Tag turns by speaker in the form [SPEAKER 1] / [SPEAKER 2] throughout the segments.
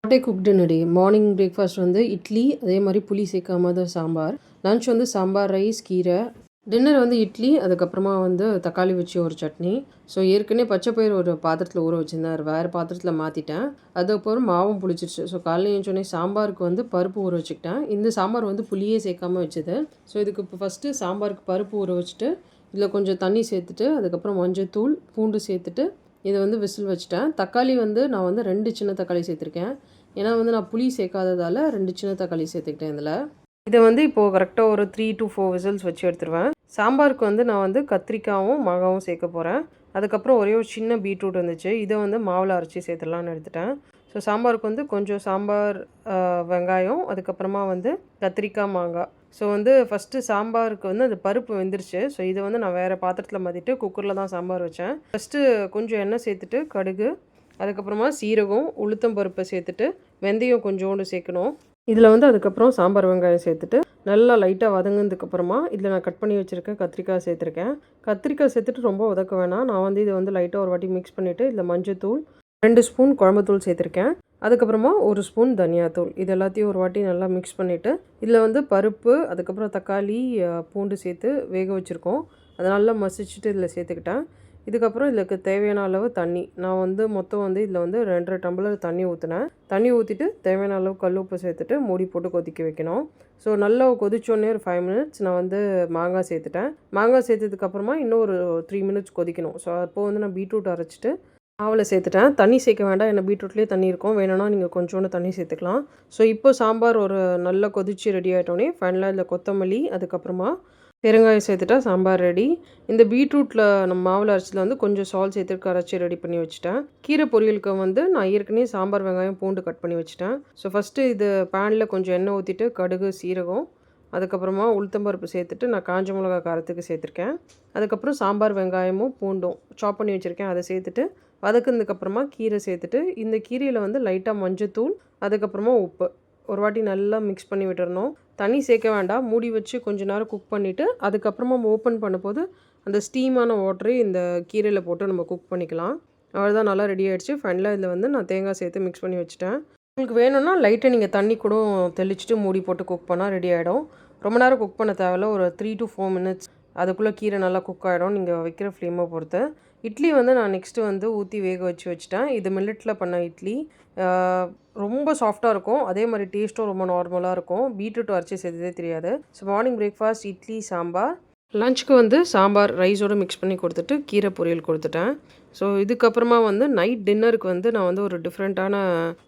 [SPEAKER 1] What I cooked in a day. Morning breakfast வந்து இட்லி, அதே மாதிரி புளி சேர்க்காம தான் சாம்பார். லன்ச் வந்து சாம்பார், ரைஸ், கீரை. டின்னர் வந்து இட்லி, அதுக்கப்புறமா வந்து தக்காளி வச்சு ஒரு சட்னி. ஸோ ஏற்கனவே பச்சை பயிர் ஒரு பாத்திரத்தில் ஊற வச்சுருந்தேன், வேறு பாத்திரத்தில் மாற்றிட்டேன். அதுக்கப்புறம் மாவும் புளிச்சிருச்சு. ஸோ காலையில் எழுந்தோடனே சாம்பாருக்கு வந்து பருப்பு ஊற வச்சுக்கிட்டேன். இந்த சாம்பார் வந்து புளியே சேர்க்காம வச்சது. ஸோ இதுக்கு இப்போ ஃபஸ்ட்டு சாம்பாருக்கு பருப்பு ஊற வச்சுட்டு, இதில் கொஞ்சம் தண்ணி சேர்த்துட்டு, அதுக்கப்புறம் மஞ்சத்தூள், பூண்டு சேர்த்துட்டு இதை வந்து விசில் வச்சுட்டேன். தக்காளி வந்து நான் வந்து 2 சின்ன தக்காளி சேர்த்துருக்கேன். ஏன்னா வந்து நான் புளி சேர்க்காததால் 2 சின்ன தக்காளி சேர்த்துக்கிட்டேன் இதில். இதை வந்து இப்போது கரெக்டாக ஒரு 3 to 4 விசில்ஸ் வச்சு எடுத்துருவேன். சாம்பாருக்கு வந்து நான் வந்து கத்திரிக்காயும் மாங்காவும் சேர்க்க போகிறேன். அதுக்கப்புறம் ஒரே ஒரு சின்ன பீட்ரூட் இருந்துச்சு, இதை வந்து மாவில் அரைச்சி சேர்த்துடலான்னு எடுத்துட்டேன். ஸோ சாம்பாருக்கு வந்து கொஞ்சம் சாம்பார், வெங்காயம், அதுக்கப்புறமா வந்து கத்திரிக்காய், மாங்காய். ஸோ வந்து ஃபஸ்ட்டு சாம்பாருக்கு வந்து அந்த பருப்பு வெந்துருச்சு. ஸோ இதை வந்து நான் வேறு பாத்திரத்தில் மாற்றிட்டு குக்கரில் தான் சாம்பார் வச்சேன். ஃபஸ்ட்டு கொஞ்சம் எண்ணெய் சேர்த்துட்டு கடுகு, அதுக்கப்புறமா சீரகம், உளுத்தம் பருப்பை சேர்த்துட்டு வெந்தயம் கொஞ்சோண்டு சேர்க்கணும். இதில் வந்து அதுக்கப்புறம் சாம்பார் வெங்காயம் சேர்த்துட்டு நல்லா லைட்டாக வதங்கினதுக்கப்புறமா இதில் நான் கட் பண்ணி வச்சுருக்கேன் கத்திரிக்காய் சேர்த்துருக்கேன். கத்திரிக்காய் சேர்த்துட்டு ரொம்ப வதக்க வேணாம். நான் வந்து இதை வந்து லைட்டாக ஒரு வாட்டி மிக்ஸ் பண்ணிவிட்டு இதில் மஞ்சத்தூள், 2 ஸ்பூன் குழம்புத்தூள் சேர்த்துருக்கேன். அதுக்கப்புறமா 1 ஸ்பூன் தனியாத்தூள், இது எல்லாத்தையும் ஒரு வாட்டி நல்லா மிக்ஸ் பண்ணிவிட்டு இதில் வந்து பருப்பு, அதுக்கப்புறம் தக்காளி, பூண்டு சேர்த்து வேக வச்சுருக்கோம். அதை நல்லா மசிச்சுட்டு இதில் சேர்த்துக்கிட்டேன். இதுக்கப்புறம் இதுக்கு தேவையான அளவு தண்ணி, நான் வந்து மொத்தம் வந்து இதில் வந்து 2.5 டம்ளர் தண்ணி ஊற்றினேன். தண்ணி ஊற்றிட்டு தேவையான அளவு கல் உப்பு சேர்த்துட்டு மூடி போட்டு கொதிக்க வைக்கணும். ஸோ நல்லா கொதிச்சோடனே ஒரு 5 மினிட்ஸ் நான் வந்து மாங்காய் சேர்த்துட்டேன். மாங்காய் சேர்த்ததுக்கப்புறமா இன்னும் ஒரு 3 மினிட்ஸ் கொதிக்கணும். ஸோ அப்போது வந்து நான் பீட்ரூட் அரைச்சிட்டு மாவில் சேர்த்துட்டேன். தண்ணி சேர்க்க வேண்டாம், ஏன்னா பீட்ரூட்லேயே தண்ணி இருக்கும், வேணும்னா நீங்கள் கொஞ்சோண்டு தண்ணி சேர்த்துக்கலாம். ஸோ இப்போ சாம்பார் ஒரு நல்லா கொதிச்சு ரெடி ஆகிட்டோன்னே ஃபைனலாக இதில் கொத்தமல்லி, அதுக்கப்புறமா பெருங்காயம் சேர்த்துட்டா சாம்பார் ரெடி. இந்த பீட்ரூட்டில் நம்ம மாவில் அரைச்சதில் வந்து கொஞ்சம் சால்ட் சேர்த்துட்டு அரைச்சி ரெடி பண்ணி வச்சுட்டேன். கீரை பொரியலுக்கு வந்து நான் ஏற்கனவே சாம்பார் வெங்காயம் பூண்டு கட் பண்ணி வச்சுட்டேன். ஸோ ஃபஸ்ட்டு இது பேனில் கொஞ்சம் எண்ணெய் ஊற்றிட்டு கடுகு, சீரகம், அதுக்கப்புறமா உளுத்தம்பருப்பு சேர்த்துட்டு நான் காஞ்ச மிளகா காரத்துக்கு சேர்த்துருக்கேன். அதுக்கப்புறம் சாம்பார் வெங்காயமும் பூண்டும் சாப் பண்ணி வச்சுருக்கேன், அதை சேர்த்துட்டு வதக்குனதுக்கப்புறமா கீரை சேர்த்துட்டு இந்த கீரையில் வந்து லைட்டாக மஞ்சத்தூள், அதுக்கப்புறமா உப்பு ஒரு வாட்டி நல்லா மிக்ஸ் பண்ணி விட்டுறணும். தண்ணி சேர்க்க வேண்டாம், மூடி வச்சு கொஞ்ச நேரம் குக் பண்ணிவிட்டு அதுக்கப்புறமா ஓப்பன் பண்ணும்போது அந்த ஸ்டீமான வாட்டரை இந்த கீரையில் போட்டு நம்ம குக் பண்ணிக்கலாம். அவ்வளோதான், நல்லா ரெடி ஆகிடுச்சு. ஃபைனலாக இதில் வந்து நான் தேங்காய் சேர்த்து மிக்ஸ் பண்ணி வச்சுட்டேன். உங்களுக்கு வேணும்னா லைட்டாக நீங்கள் தண்ணி கூட தெளிச்சுட்டு மூடி போட்டு குக் பண்ணால் ரெடி ஆகிடும். ரொம்ப நேரம் குக் பண்ண தேவையில்ல, ஒரு 3 to 4 மினிட்ஸ் அதுக்குள்ளே கீரை நல்லா குக் ஆகிடும், நீங்கள் வைக்கிற ஃப்ளேமை பொறுத்து. இட்லி வந்து நான் நெக்ஸ்ட்டு வந்து ஊற்றி வேக வச்சுட்டேன். இது மில்லட்டில் பண்ண இட்லி, ரொம்ப சாஃப்டாக இருக்கும், அதே மாதிரி டேஸ்ட்டும் ரொம்ப நார்மலாக இருக்கும். பீட்ரூட் அரைச்சி சேர்த்ததே தெரியாது. So morning breakfast idli, sambar. லஞ்சுக்கு வந்து சாம்பார் ரைஸோடு மிக்ஸ் பண்ணி கொடுத்துட்டு கீரை பொரியல் கொடுத்துட்டேன். ஸோ இதுக்கப்புறமா வந்து நைட் டின்னருக்கு வந்து நான் வந்து ஒரு டிஃப்ரெண்ட்டான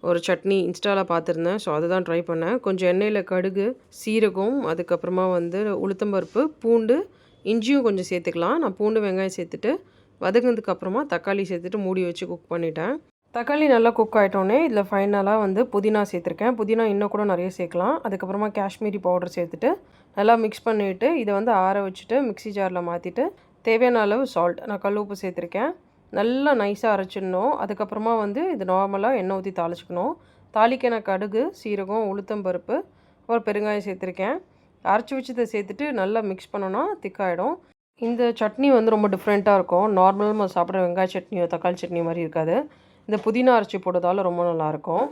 [SPEAKER 1] ஒரு சட்னி இன்ஸ்டாவில் பார்த்துருந்தேன். ஸோ அதை தான் ட்ரை பண்ணேன். கொஞ்சம் எண்ணெயில் கடுகு, சீரகம், அதுக்கப்புறமா வந்து உளுத்தம்பருப்பு, பூண்டு, இஞ்சியும் கொஞ்சம் சேர்த்துக்கலாம். நான் பூண்டு வெங்காயம் சேர்த்துட்டு வதங்கினதுக்கப்புறமா தக்காளி சேர்த்துட்டு மூடி வச்சு குக் பண்ணிட்டேன். தக்காளி நல்லா குக் ஆகிட்டோன்னே இதில் ஃபைனலாக வந்து புதினா சேர்த்துருக்கேன். புதினா இன்னும் கூட நிறைய சேர்க்கலாம். அதுக்கப்புறமா காஷ்மீரி பவுடர் சேர்த்துட்டு நல்லா மிக்ஸ் பண்ணிவிட்டு இதை வந்து ஆற வச்சுட்டு மிக்ஸி ஜாரில் மாற்றிட்டு தேவையான அளவு சால்ட், நான் கல் உப்பு சேர்த்துருக்கேன். நல்லா நைஸாக அரைச்சிடணும். அதுக்கப்புறமா வந்து இது நார்மலாக எண்ணெய் ஊற்றி தாளிச்சிக்கணும். தாளிக்க நான் கடுகு, சீரகம், உளுத்தம்பருப்பு, அப்புறம் பெருங்காயம் சேர்த்துருக்கேன். அரைச்சி வச்சதை சேர்த்துட்டு நல்லா மிக்ஸ் பண்ணோன்னா திக்காகிடும். இந்த சட்னி வந்து ரொம்ப டிஃப்ரெண்ட்டாக இருக்கும். நார்மலாக நம்ம சாப்பிட்ற வெங்காய சட்னியோ தக்காளி சட்னி மாதிரி இருக்காது. இந்த புதினா அரைச்சி போட்டதால் ரொம்ப நல்லாயிருக்கும்.